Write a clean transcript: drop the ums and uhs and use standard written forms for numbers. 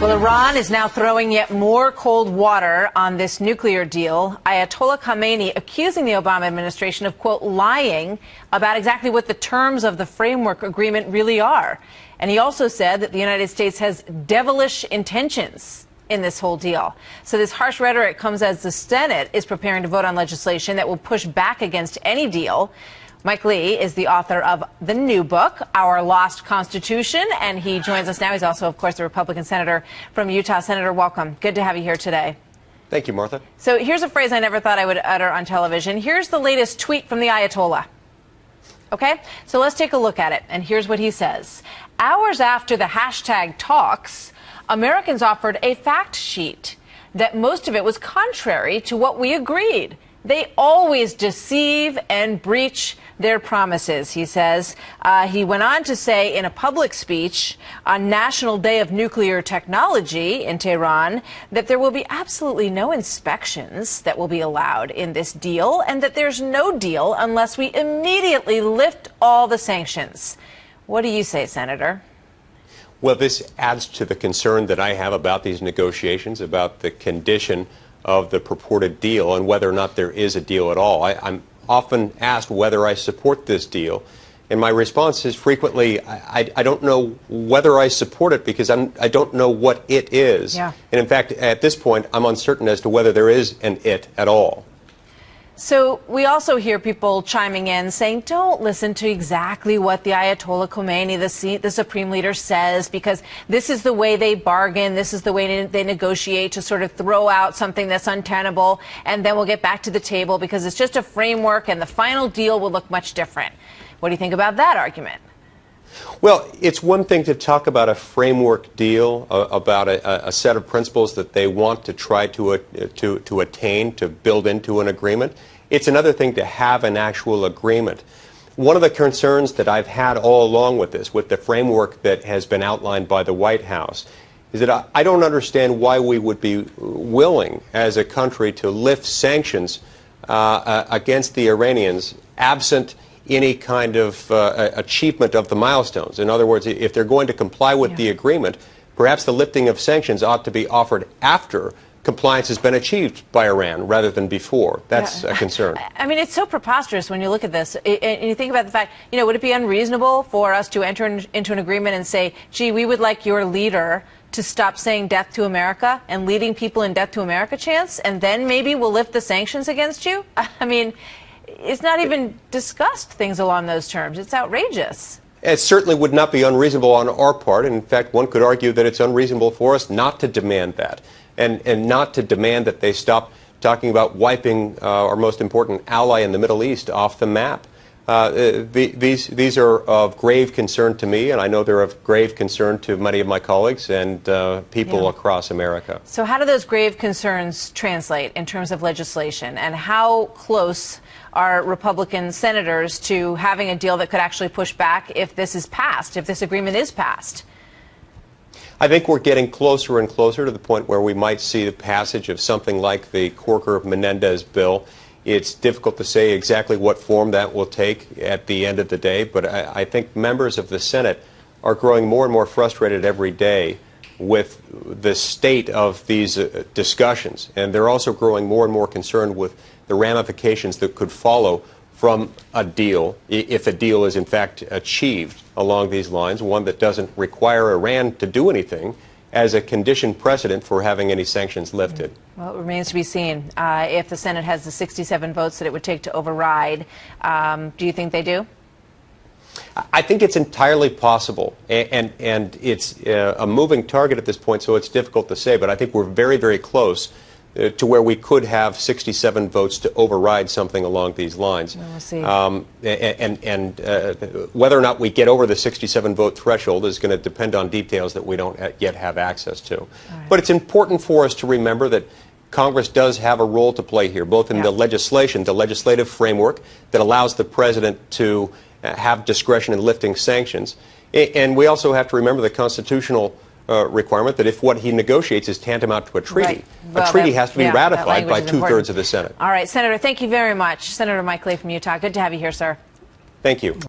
Well, Iran is now throwing yet more cold water on this nuclear deal. Ayatollah Khamenei accusing the Obama administration of, quote, lying about exactly what the terms of the framework agreement really are. And he also said that the United States has devilish intentions in this whole deal. So this harsh rhetoric comes as the Senate is preparing to vote on legislation that will push back against any deal. Mike Lee is the author of the new book, Our Lost Constitution, and he joins us now. He's also, of course, the Republican senator from Utah. Senator, welcome. Good to have you here today. Thank you, Martha. So here's a phrase I never thought I would utter on television. Here's the latest tweet from the Ayatollah. Okay, so let's take a look at it. And here's what he says. Hours after the hashtag talks, Americans offered a fact sheet that most of it was contrary to what we agreed. They always deceive and breach their promises, he says. He went on to say in a public speech on National Day of Nuclear Technology in Tehran that there will be absolutely no inspections that will be allowed in this deal and that there's no deal unless we immediately lift all the sanctions. What do you say, Senator? Well, this adds to the concern that I have about these negotiations, about the condition of the purported deal and whether or not there is a deal at all. I'm often asked whether I support this deal, and my response is frequently, I don't know whether I support it because I don't know what it is. Yeah. And in fact, at this point, I'm uncertain as to whether there is an it at all. So we also hear people chiming in saying, don't listen to exactly what the Ayatollah Khomeini, the supreme leader, says, because this is the way they bargain. This is the way they negotiate to sort of throw out something that's untenable. And then we'll get back to the table because it's just a framework and the final deal will look much different. What do you think about that argument? Well, it's one thing to talk about a framework deal, about a set of principles that they want to try to attain, to build into an agreement. It's another thing to have an actual agreement. One of the concerns that I've had all along with this, with the framework that has been outlined by the White House, is that I don't understand why we would be willing as a country to lift sanctions against the Iranians absent any kind of achievement of the milestones. In other words, if they're going to comply with the agreement, perhaps the lifting of sanctions ought to be offered after compliance has been achieved by Iran rather than before. That's a concern. I mean, it's so preposterous when you look at this. And you think about the fact, you know, would it be unreasonable for us to enter into an agreement and say, gee, we would like your leader to stop saying death to America and leading people in death to America chants, and then maybe we'll lift the sanctions against you? I mean, it's not even discussed things along those terms. It's outrageous. It certainly would not be unreasonable on our part. And in fact, one could argue that it's unreasonable for us not to demand that and not to demand that they stop talking about wiping our most important ally in the Middle East off the map. These are of grave concern to me, and I know they're of grave concern to many of my colleagues and people across America. So how do those grave concerns translate in terms of legislation, and how close are Republican senators to having a deal that could actually push back if this is passed, if this agreement is passed? I think we're getting closer and closer to the point where we might see the passage of something like the Corker-Menendez bill. It's difficult to say exactly what form that will take at the end of the day, but I think members of the Senate are growing more and more frustrated every day with the state of these discussions, and they're also growing more and more concerned with the ramifications that could follow from a deal, if a deal is in fact achieved along these lines, one that doesn't require Iran to do anything as a conditioned precedent for having any sanctions lifted. Well, it remains to be seen if the Senate has the 67 votes that it would take to override. Do you think they do? I think it's entirely possible, and it's a moving target at this point, so it's difficult to say, but I think we're very, very close to where we could have 67 votes to override something along these lines. We'll see. Whether or not we get over the 67 vote threshold is going to depend on details that we don't yet have access to. Right. But it's important for us to remember that Congress does have a role to play here, both in the legislation, the legislative framework that allows the president to have discretion in lifting sanctions. And we also have to remember the constitutional requirement that if what he negotiates is tantamount to a treaty, a treaty has to be ratified by two-thirds of the Senate. All right, Senator, thank you very much. Senator Mike Lee from Utah. Good to have you here, sir. Thank you.